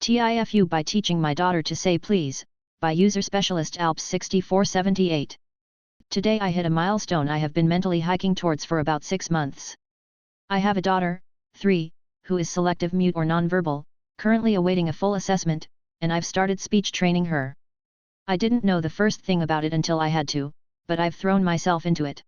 TIFU by teaching my daughter to say please, by user specialist Alps 6478. Today I hit a milestone I have been mentally hiking towards for about 6 months. I have a daughter, 3, who is selective mute or nonverbal, currently awaiting a full assessment, and I've started speech training her. I didn't know the first thing about it until I had to, but I've thrown myself into it.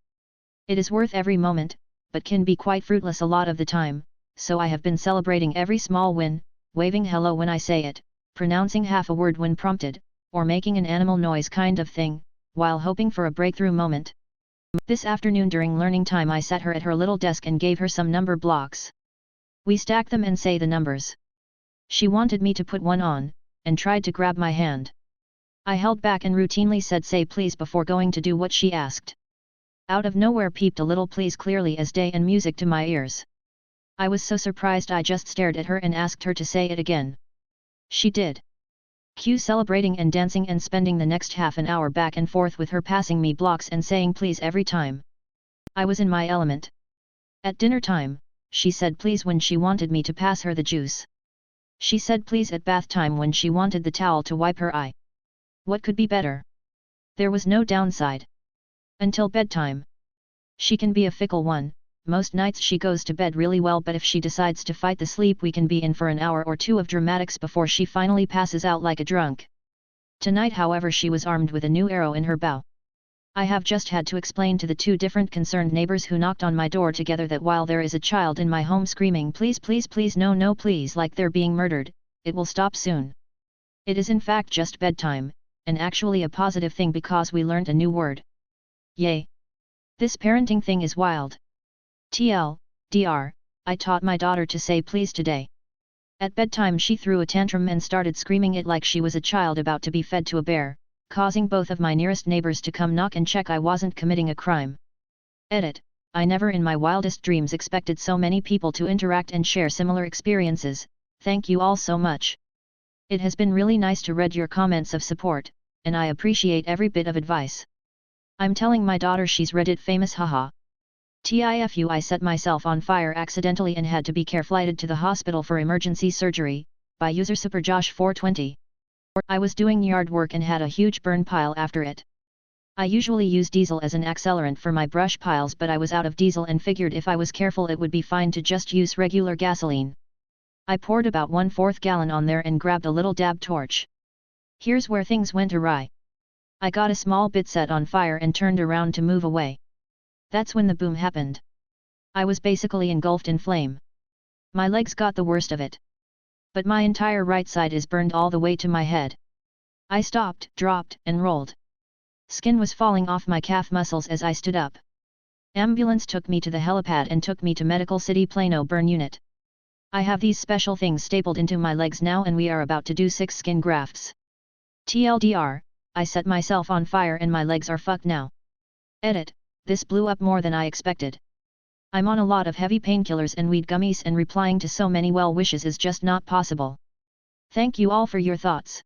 It is worth every moment, but can be quite fruitless a lot of the time, so I have been celebrating every small win, waving hello when I say it, pronouncing half a word when prompted, or making an animal noise kind of thing, while hoping for a breakthrough moment. This afternoon during learning time I sat her at her little desk and gave her some number blocks. We stacked them and say the numbers. She wanted me to put one on, and tried to grab my hand. I held back and routinely said say please before going to do what she asked. Out of nowhere peeped a little please clearly as day and music to my ears. I was so surprised I just stared at her and asked her to say it again. She did. Cue celebrating and dancing and spending the next half an hour back and forth with her passing me blocks and saying please every time. I was in my element. At dinner time, she said please when she wanted me to pass her the juice. She said please at bath time when she wanted the towel to wipe her eye. What could be better? There was no downside. Until bedtime. She can be a fickle one. Most nights she goes to bed really well, but if she decides to fight the sleep we can be in for an hour or two of dramatics before she finally passes out like a drunk. Tonight however she was armed with a new arrow in her bow. I have just had to explain to the 2 different concerned neighbors who knocked on my door together that while there is a child in my home screaming please please please no no please like they're being murdered, it will stop soon. It is in fact just bedtime, and actually a positive thing because we learned a new word. Yay! This parenting thing is wild. TLDR, I taught my daughter to say please today. At bedtime she threw a tantrum and started screaming it like she was a child about to be fed to a bear, causing both of my nearest neighbors to come knock and check I wasn't committing a crime. Edit, I never in my wildest dreams expected so many people to interact and share similar experiences, thank you all so much. It has been really nice to read your comments of support, and I appreciate every bit of advice. I'm telling my daughter she's Reddit famous haha. TIFU I set myself on fire accidentally and had to be careflighted to the hospital for emergency surgery, by user superjosh420. I was doing yard work and had a huge burn pile after it. I usually use diesel as an accelerant for my brush piles but I was out of diesel and figured if I was careful it would be fine to just use regular gasoline. I poured about 1/4 gallon on there and grabbed a little dab torch. Here's where things went awry. I got a small bit set on fire and turned around to move away. That's when the boom happened. I was basically engulfed in flame. My legs got the worst of it. But my entire right side is burned all the way to my head. I stopped, dropped, and rolled. Skin was falling off my calf muscles as I stood up. Ambulance took me to the helipad and took me to Medical City Plano burn unit. I have these special things stapled into my legs now and we are about to do 6 skin grafts. TLDR, I set myself on fire and my legs are fucked now. Edit. This blew up more than I expected. I'm on a lot of heavy painkillers and weed gummies and replying to so many well wishes is just not possible. Thank you all for your thoughts.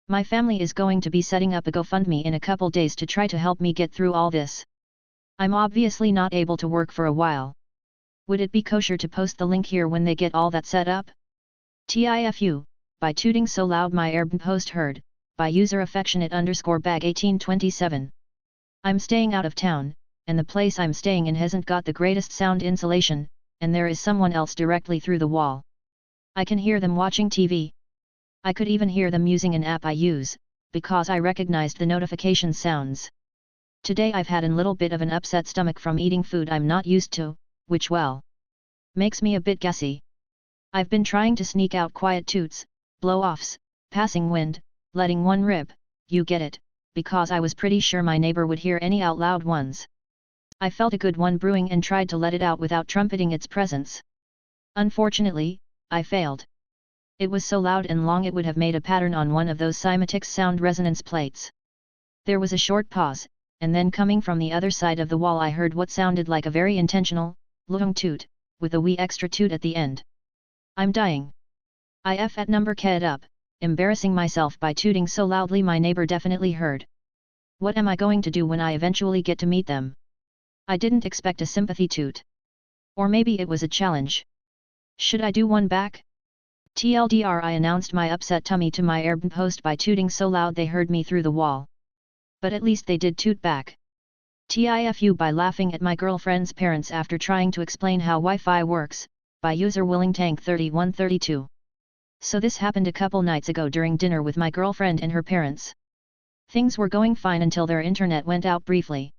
My family is going to be setting up a GoFundMe in a couple days to try to help me get through all this. I'm obviously not able to work for a while. Would it be kosher to post the link here when they get all that set up? TIFU, by tooting so loud my airbn post heard, by user affectionate_bag 1827. I'm staying out of town, and the place I'm staying in hasn't got the greatest sound insulation, and there is someone else directly through the wall. I can hear them watching TV. I could even hear them using an app I use, because I recognized the notification sounds. Today I've had a little bit of an upset stomach from eating food I'm not used to, which well, makes me a bit gassy. I've been trying to sneak out quiet toots, blow-offs, passing wind, letting one rip, you get it, because I was pretty sure my neighbor would hear any out loud ones. I felt a good one brewing and tried to let it out without trumpeting its presence. Unfortunately, I failed. It was so loud and long it would have made a pattern on one of those cymatics sound resonance plates. There was a short pause, and then coming from the other side of the wall I heard what sounded like a very intentional, long toot, with a wee extra toot at the end. I'm dying. I f at number ked up, embarrassing myself by tooting so loudly my neighbor definitely heard. What am I going to do when I eventually get to meet them? I didn't expect a sympathy toot. Or maybe it was a challenge. Should I do one back? TLDR, I announced my upset tummy to my Airbnb host by tooting so loud they heard me through the wall. But at least they did toot back. TIFU, by laughing at my girlfriend's parents after trying to explain how Wi-Fi works, by user WillingTank3132. So this happened a couple nights ago during dinner with my girlfriend and her parents. Things were going fine until their internet went out briefly.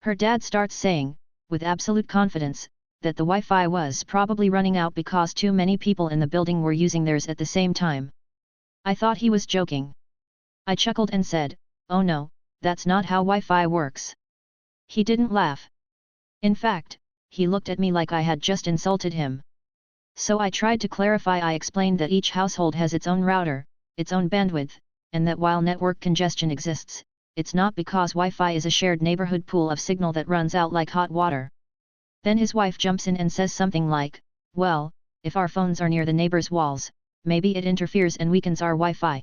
Her dad starts saying, with absolute confidence, that the Wi-Fi was probably running out because too many people in the building were using theirs at the same time. I thought he was joking. I chuckled and said, "Oh no, that's not how Wi-Fi works." He didn't laugh. In fact, he looked at me like I had just insulted him. So I tried to clarify. I explained that each household has its own router, its own bandwidth, and that while network congestion exists, it's not because Wi-Fi is a shared neighborhood pool of signal that runs out like hot water. Then his wife jumps in and says something like, "Well, if our phones are near the neighbor's walls, maybe it interferes and weakens our Wi-Fi.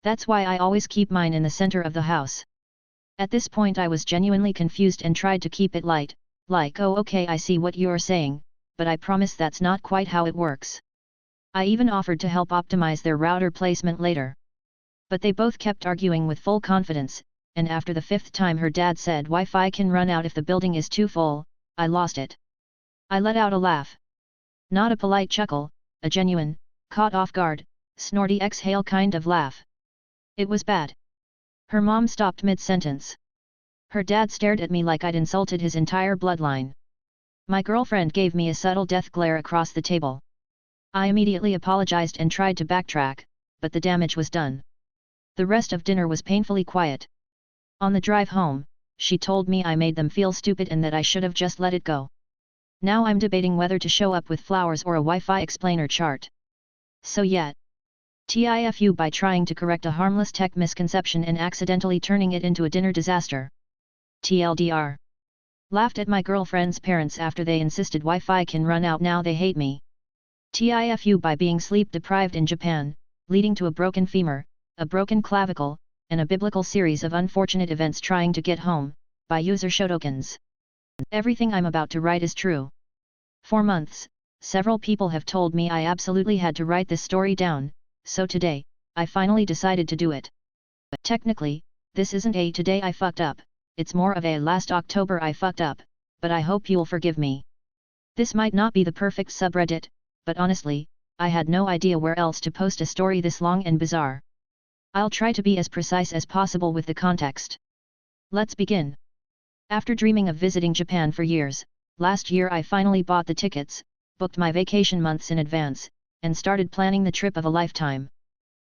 That's why I always keep mine in the center of the house." At this point I was genuinely confused and tried to keep it light, like, "Oh okay, I see what you're saying, but I promise that's not quite how it works." I even offered to help optimize their router placement later. But they both kept arguing with full confidence, and after the fifth time her dad said Wi-Fi can run out if the building is too full, I lost it. I let out a laugh. Not a polite chuckle, a genuine, caught off guard, snorty exhale kind of laugh. It was bad. Her mom stopped mid-sentence. Her dad stared at me like I'd insulted his entire bloodline. My girlfriend gave me a subtle death glare across the table. I immediately apologized and tried to backtrack, but the damage was done. The rest of dinner was painfully quiet. On the drive home, she told me I made them feel stupid and that I should have just let it go. Now I'm debating whether to show up with flowers or a Wi-Fi explainer chart. So yeah. TIFU, by trying to correct a harmless tech misconception and accidentally turning it into a dinner disaster. TLDR. Laughed at my girlfriend's parents after they insisted Wi-Fi can run out, now they hate me. TIFU, by being sleep deprived in Japan, leading to a broken femur, a broken clavicle, and a biblical series of unfortunate events trying to get home, by user Shotokens. Everything I'm about to write is true. For months, several people have told me I absolutely had to write this story down, so today, I finally decided to do it. But technically, this isn't a "today I fucked up," it's more of a "last October I fucked up," but I hope you'll forgive me. This might not be the perfect subreddit, but honestly, I had no idea where else to post a story this long and bizarre. I'll try to be as precise as possible with the context. Let's begin. After dreaming of visiting Japan for years, last year I finally bought the tickets, booked my vacation months in advance, and started planning the trip of a lifetime.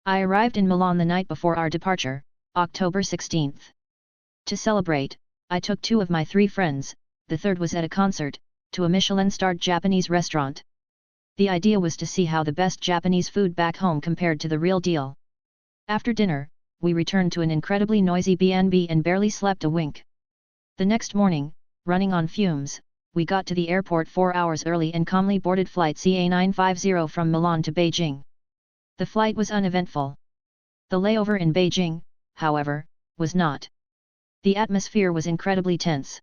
I arrived in Milan the night before our departure, October 16th. To celebrate, I took 2 of my 3 friends, the third was at a concert, to a Michelin-starred Japanese restaurant. The idea was to see how the best Japanese food back home compared to the real deal. After dinner, we returned to an incredibly noisy B&B and barely slept a wink. The next morning, running on fumes, we got to the airport 4 hours early and calmly boarded flight CA950 from Milan to Beijing. The flight was uneventful. The layover in Beijing, however, was not. The atmosphere was incredibly tense.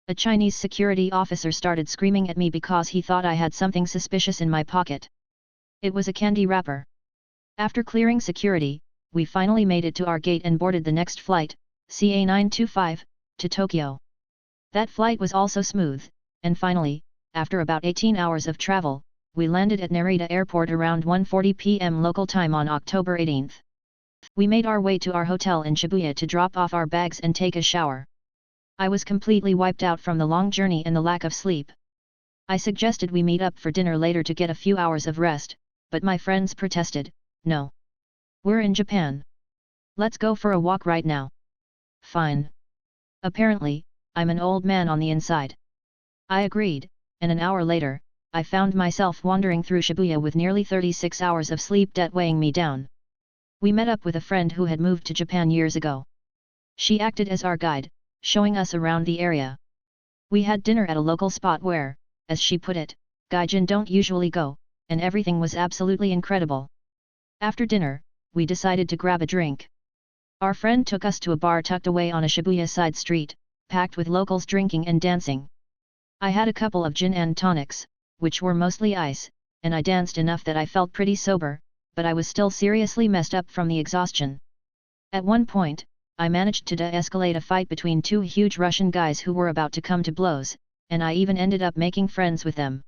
A Chinese security officer started screaming at me because he thought I had something suspicious in my pocket. It was a candy wrapper. After clearing security, we finally made it to our gate and boarded the next flight, CA925, to Tokyo. That flight was also smooth, and finally, after about 18 hours of travel, we landed at Narita Airport around 1:40 p.m. local time on October 18th. We made our way to our hotel in Shibuya to drop off our bags and take a shower. I was completely wiped out from the long journey and the lack of sleep. I suggested we meet up for dinner later to get a few hours of rest, but my friends protested, "No. We're in Japan. Let's go for a walk right now." Fine. Apparently, I'm an old man on the inside. I agreed, and an hour later, I found myself wandering through Shibuya with nearly 36 hours of sleep debt weighing me down. We met up with a friend who had moved to Japan years ago. She acted as our guide, showing us around the area. We had dinner at a local spot where, as she put it, gaijin don't usually go, and everything was absolutely incredible. After dinner, we decided to grab a drink. Our friend took us to a bar tucked away on a Shibuya side street, packed with locals drinking and dancing. I had a couple of gin and tonics, which were mostly ice, and I danced enough that I felt pretty sober, but I was still seriously messed up from the exhaustion. At one point, I managed to de-escalate a fight between two huge Russian guys who were about to come to blows, and I even ended up making friends with them.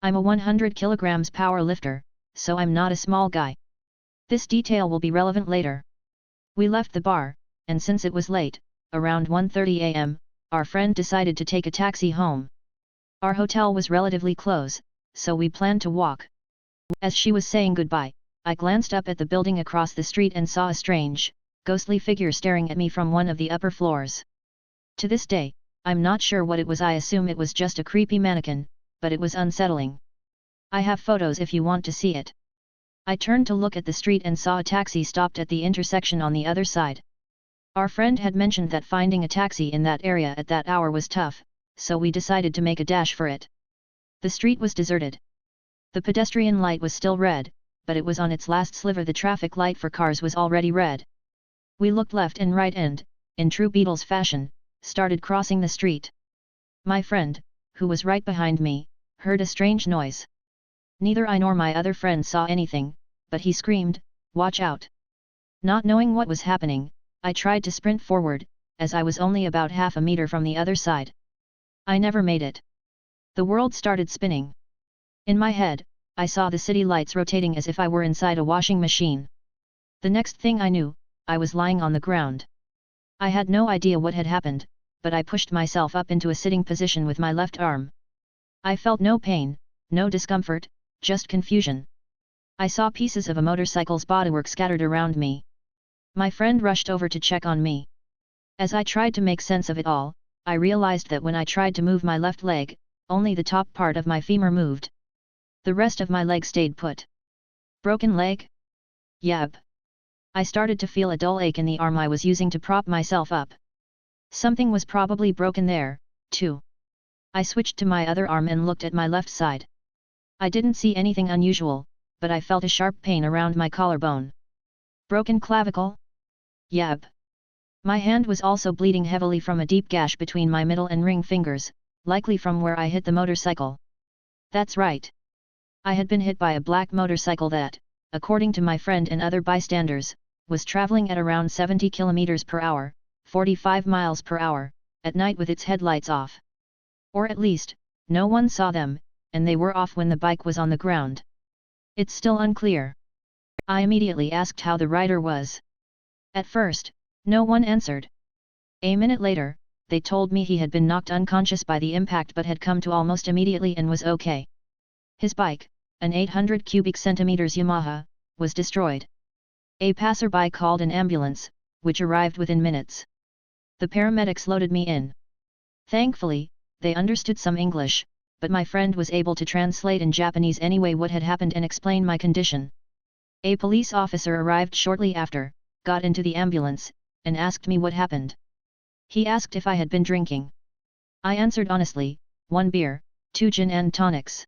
I'm a 100 kilograms power lifter, so I'm not a small guy. This detail will be relevant later. We left the bar, and since it was late, around 1:30 a.m., our friend decided to take a taxi home. Our hotel was relatively close, so we planned to walk. As she was saying goodbye, I glanced up at the building across the street and saw a strange, ghostly figure staring at me from one of the upper floors. To this day, I'm not sure what it was. I assume it was just a creepy mannequin, but it was unsettling. I have photos if you want to see it. I turned to look at the street and saw a taxi stopped at the intersection on the other side. Our friend had mentioned that finding a taxi in that area at that hour was tough, so we decided to make a dash for it. The street was deserted. The pedestrian light was still red, but it was on its last sliver. The traffic light for cars was already red. We looked left and right and, in true Beatles fashion, started crossing the street. My friend, who was right behind me, heard a strange noise. Neither I nor my other friend saw anything, but he screamed, "Watch out!" Not knowing what was happening, I tried to sprint forward, as I was only about half a meter from the other side. I never made it. The world started spinning. In my head, I saw the city lights rotating as if I were inside a washing machine. The next thing I knew, I was lying on the ground. I had no idea what had happened, but I pushed myself up into a sitting position with my left arm. I felt no pain, no discomfort, just confusion. I saw pieces of a motorcycle's bodywork scattered around me. My friend rushed over to check on me. As I tried to make sense of it all, I realized that when I tried to move my left leg, only the top part of my femur moved. The rest of my leg stayed put. Broken leg? Yep. I started to feel a dull ache in the arm I was using to prop myself up. Something was probably broken there, too. I switched to my other arm and looked at my left side. I didn't see anything unusual, but I felt a sharp pain around my collarbone. Broken clavicle? Yep. My hand was also bleeding heavily from a deep gash between my middle and ring fingers, likely from where I hit the motorcycle. That's right. I had been hit by a black motorcycle that, according to my friend and other bystanders, was traveling at around 70 km per hour, 45 miles per hour, at night with its headlights off. Or at least, no one saw them, and they were off when the bike was on the ground. It's still unclear. I immediately asked how the rider was. At first, no one answered. A minute later, they told me he had been knocked unconscious by the impact but had come to almost immediately and was okay. His bike, an 800 cubic centimeters Yamaha, was destroyed. A passerby called an ambulance, which arrived within minutes. The paramedics loaded me in. Thankfully, they understood some English, but my friend was able to translate in Japanese anyway what had happened and explain my condition. A police officer arrived shortly after, got into the ambulance, and asked me what happened. He asked if I had been drinking. I answered honestly, 1 beer, 2 gin and tonics.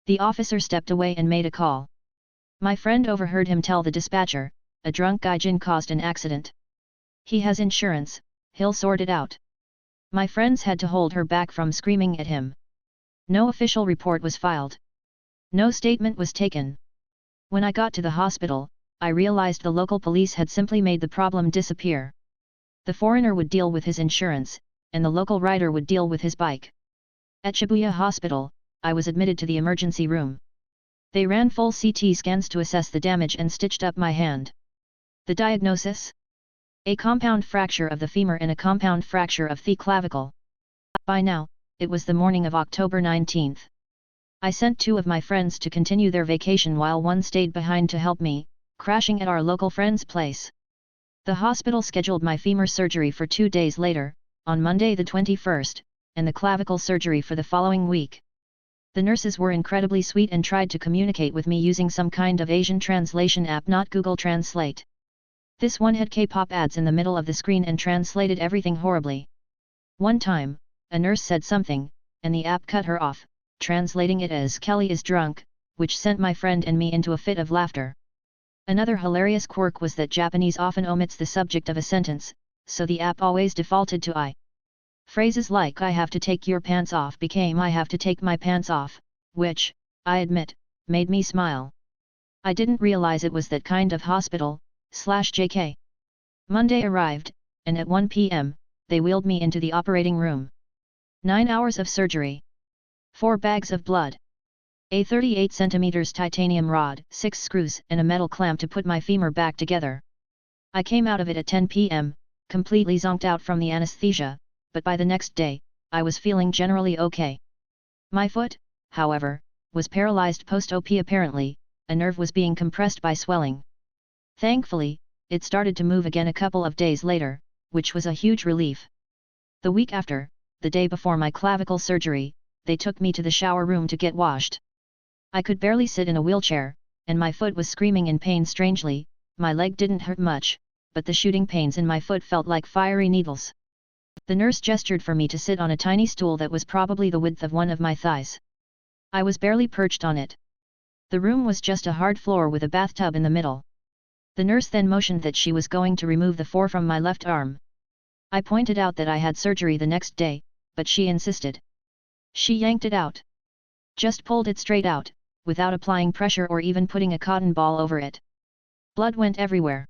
The officer stepped away and made a call. My friend overheard him tell the dispatcher, a drunk gaijin caused an accident. He has insurance, he'll sort it out. My friends had to hold her back from screaming at him. No official report was filed. No statement was taken. When I got to the hospital, I realized the local police had simply made the problem disappear. The foreigner would deal with his insurance, and the local rider would deal with his bike. At Shibuya Hospital, I was admitted to the emergency room. They ran full CT scans to assess the damage and stitched up my hand. The diagnosis? A compound fracture of the femur and a compound fracture of the clavicle. By now, it was the morning of October 19th. I sent 2 of my friends to continue their vacation while one stayed behind to help me, crashing at our local friend's place. The hospital scheduled my femur surgery for 2 days later, on Monday the 21st, and the clavicle surgery for the following week. The nurses were incredibly sweet and tried to communicate with me using some kind of Asian translation app, not Google Translate. This one had K-pop ads in the middle of the screen and translated everything horribly. One time, a nurse said something, and the app cut her off, translating it as "Kelly is drunk," which sent my friend and me into a fit of laughter. Another hilarious quirk was that Japanese often omits the subject of a sentence, so the app always defaulted to I. Phrases like "I have to take your pants off" became "I have to take my pants off," which, I admit, made me smile. I didn't realize it was that kind of hospital/JK. Monday arrived, and at 1 p.m., they wheeled me into the operating room. 9 hours of surgery. 4 bags of blood. A 38 cm titanium rod, 6 screws and a metal clamp to put my femur back together. I came out of it at 10 p.m., completely zonked out from the anesthesia, but by the next day, I was feeling generally okay. My foot, however, was paralyzed post-op apparently, a nerve was being compressed by swelling. Thankfully, it started to move again a couple of days later, which was a huge relief. The week after, the day before my clavicle surgery, they took me to the shower room to get washed. I could barely sit in a wheelchair, and my foot was screaming in pain strangely. My leg didn't hurt much, but the shooting pains in my foot felt like fiery needles. The nurse gestured for me to sit on a tiny stool that was probably the width of one of my thighs. I was barely perched on it. The room was just a hard floor with a bathtub in the middle. The nurse then motioned that she was going to remove the 4 from my left arm. I pointed out that I had surgery the next day, but she insisted. She yanked it out. Just pulled it straight out, without applying pressure or even putting a cotton ball over it. Blood went everywhere.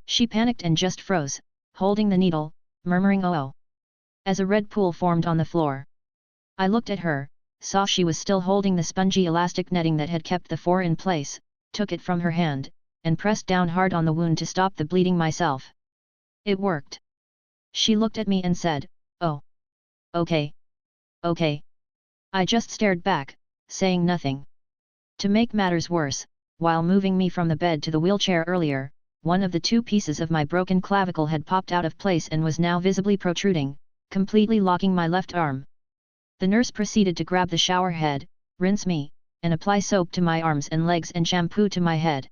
She panicked and just froze, holding the needle, murmuring "oh," as a red pool formed on the floor. I looked at her, saw she was still holding the spongy elastic netting that had kept the 4 in place, took it from her hand, and pressed down hard on the wound to stop the bleeding myself. It worked. She looked at me and said, "Oh. Okay. Okay." I just stared back, saying nothing. To make matters worse, while moving me from the bed to the wheelchair earlier, one of the 2 pieces of my broken clavicle had popped out of place and was now visibly protruding, completely locking my left arm. The nurse proceeded to grab the shower head, rinse me, and apply soap to my arms and legs and shampoo to my head.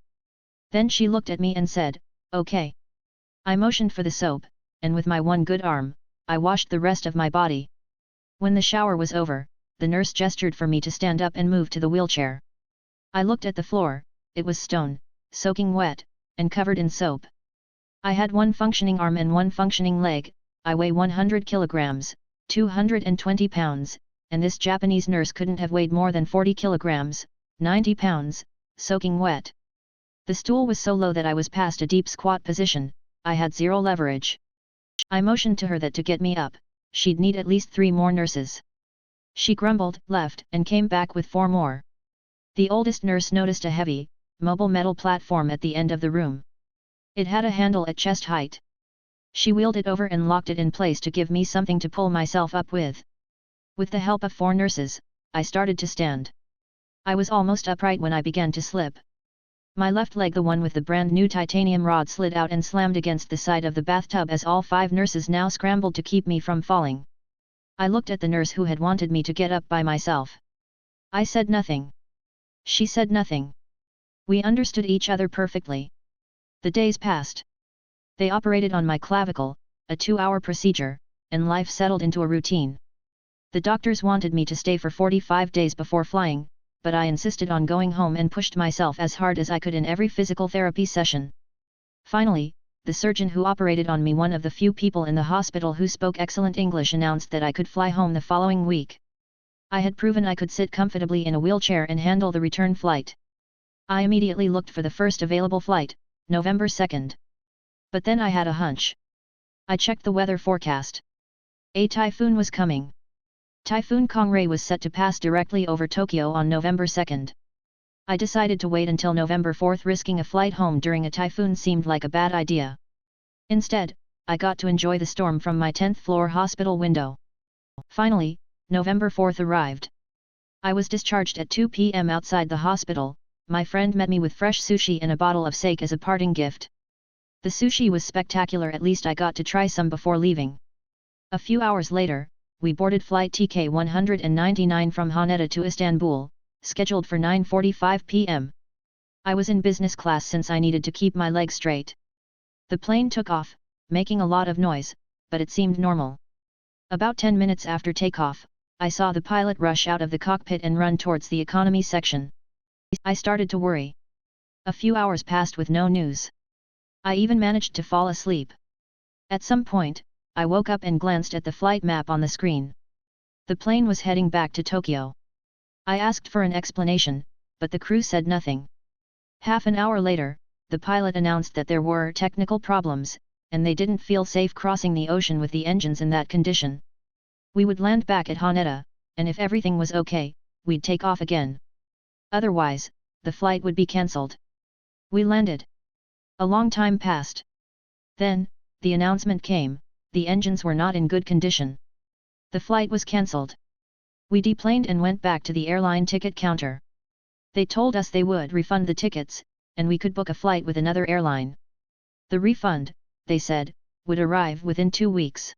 Then she looked at me and said, "Okay." I motioned for the soap, and with my one good arm, I washed the rest of my body. When the shower was over, the nurse gestured for me to stand up and move to the wheelchair. I looked at the floor, it was stone, soaking wet, and covered in soap. I had one functioning arm and one functioning leg. I weigh 100 kilograms, 220 pounds, and this Japanese nurse couldn't have weighed more than 40 kilograms, 90 pounds, soaking wet. The stool was so low that I was past a deep squat position. I had zero leverage. I motioned to her that to get me up, she'd need at least 3 more nurses. She grumbled, left, and came back with 4 more. The oldest nurse noticed a heavy, mobile metal platform at the end of the room. It had a handle at chest height. She wheeled it over and locked it in place to give me something to pull myself up with. With the help of 4 nurses, I started to stand. I was almost upright when I began to slip. My left leg, the one with the brand new titanium rod, slid out and slammed against the side of the bathtub as all 5 nurses now scrambled to keep me from falling. I looked at the nurse who had wanted me to get up by myself. I said nothing. She said nothing. We understood each other perfectly. The days passed. They operated on my clavicle, a 2-hour procedure, and life settled into a routine. The doctors wanted me to stay for 45 days before flying, but I insisted on going home and pushed myself as hard as I could in every physical therapy session. Finally, the surgeon who operated on me, one of the few people in the hospital who spoke excellent English, announced that I could fly home the following week. I had proven I could sit comfortably in a wheelchair and handle the return flight. I immediately looked for the first available flight, November 2nd. But then I had a hunch. I checked the weather forecast. A typhoon was coming. Typhoon Kongray was set to pass directly over Tokyo on November 2nd. I decided to wait until November 4th. Risking a flight home during a typhoon seemed like a bad idea. Instead, I got to enjoy the storm from my 10th floor hospital window. Finally, November 4th arrived. I was discharged at 2 p.m. outside the hospital. My friend met me with fresh sushi and a bottle of sake as a parting gift. The sushi was spectacular. At least I got to try some before leaving. A few hours later, we boarded flight TK 199 from Haneda to Istanbul, scheduled for 9:45 p.m. I was in business class since I needed to keep my legs straight. The plane took off, making a lot of noise, but it seemed normal. About 10 minutes after takeoff, I saw the pilot rush out of the cockpit and run towards the economy section. I started to worry. A few hours passed with no news. I even managed to fall asleep. At some point, I woke up and glanced at the flight map on the screen. The plane was heading back to Tokyo. I asked for an explanation, but the crew said nothing. Half an hour later, the pilot announced that there were technical problems, and they didn't feel safe crossing the ocean with the engines in that condition. We would land back at Haneda, and if everything was okay, we'd take off again. Otherwise, the flight would be cancelled. We landed. A long time passed. Then, the announcement came, the engines were not in good condition. The flight was cancelled. We deplaned and went back to the airline ticket counter. They told us they would refund the tickets, and we could book a flight with another airline. The refund, they said, would arrive within 2 weeks.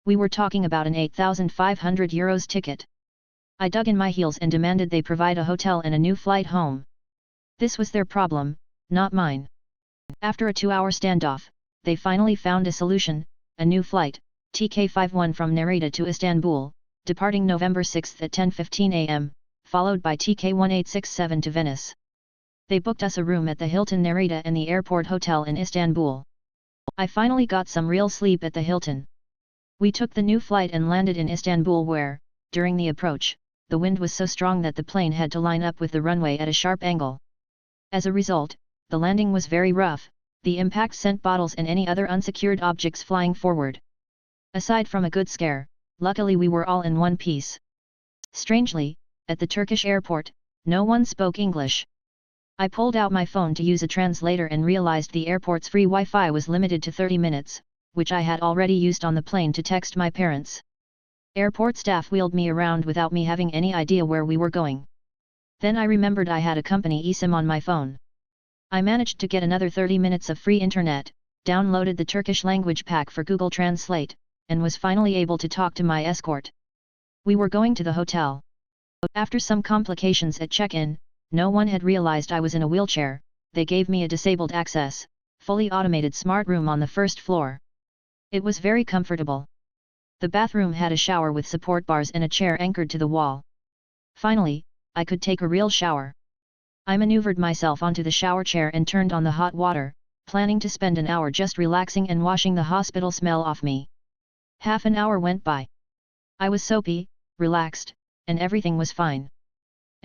We were talking about an €8,500 ticket. I dug in my heels and demanded they provide a hotel and a new flight home. This was their problem, not mine. After a 2-hour standoff, they finally found a solution, a new flight, TK51 from Narita to Istanbul, departing November 6 at 10:15 am, followed by TK1867 to Venice. They booked us a room at the Hilton Narita and the airport hotel in Istanbul. I finally got some real sleep at the Hilton. We took the new flight and landed in Istanbul where, during the approach, the wind was so strong that the plane had to line up with the runway at a sharp angle. As a result, the landing was very rough, the impact sent bottles and any other unsecured objects flying forward. Aside from a good scare, luckily we were all in one piece. Strangely, at the Turkish airport, no one spoke English. I pulled out my phone to use a translator and realized the airport's free Wi-Fi was limited to 30 minutes, which I had already used on the plane to text my parents. Airport staff wheeled me around without me having any idea where we were going. Then I remembered I had a company eSIM on my phone. I managed to get another 30 minutes of free internet, downloaded the Turkish language pack for Google Translate, and was finally able to talk to my escort. We were going to the hotel. After some complications at check-in, no one had realized I was in a wheelchair. They gave me a disabled access, fully automated smart room on the first floor. It was very comfortable. The bathroom had a shower with support bars and a chair anchored to the wall. Finally, I could take a real shower. I maneuvered myself onto the shower chair and turned on the hot water, planning to spend an hour just relaxing and washing the hospital smell off me. Half an hour went by. I was soapy, relaxed, and everything was fine.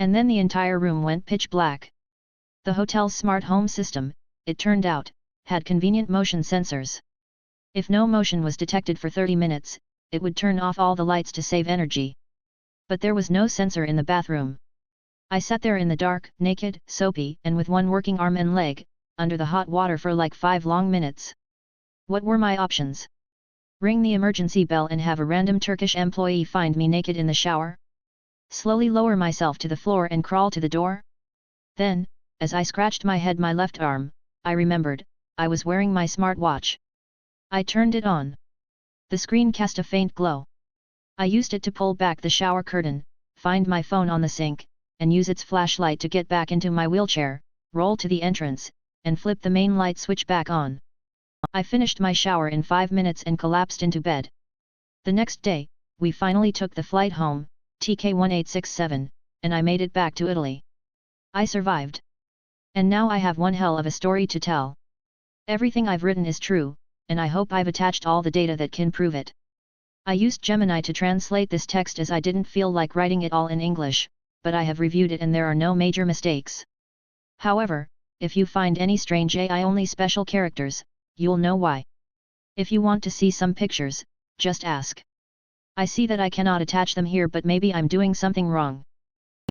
And then the entire room went pitch black. The hotel's smart home system, it turned out, had convenient motion sensors. If no motion was detected for 30 minutes, it would turn off all the lights to save energy. But there was no sensor in the bathroom. I sat there in the dark, naked, soapy, and with one working arm and leg, under the hot water for like 5 long minutes. What were my options? Ring the emergency bell and have a random Turkish employee find me naked in the shower? Slowly lower myself to the floor and crawl to the door? Then, as I scratched my head my left arm, I remembered, I was wearing my smartwatch. I turned it on. The screen cast a faint glow. I used it to pull back the shower curtain, find my phone on the sink, and use its flashlight to get back into my wheelchair, roll to the entrance, and flip the main light switch back on. I finished my shower in 5 minutes and collapsed into bed. The next day, we finally took the flight home, TK1867, and I made it back to Italy. I survived. And now I have one hell of a story to tell. Everything I've written is true, and I hope I've attached all the data that can prove it. I used Gemini to translate this text as I didn't feel like writing it all in English, but I have reviewed it and there are no major mistakes. However, if you find any strange AI-only special characters, you'll know why. If you want to see some pictures, just ask. I see that I cannot attach them here, but maybe I'm doing something wrong.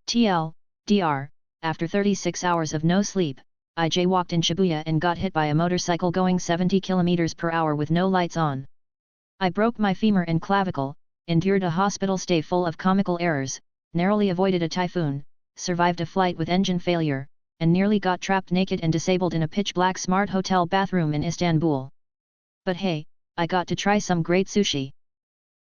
TLDR, after 36 hours of no sleep, I jaywalked in Shibuya and got hit by a motorcycle going 70 km per hour with no lights on. I broke my femur and clavicle, endured a hospital stay full of comical errors, narrowly avoided a typhoon, survived a flight with engine failure, and nearly got trapped naked and disabled in a pitch-black smart hotel bathroom in Istanbul. But hey, I got to try some great sushi.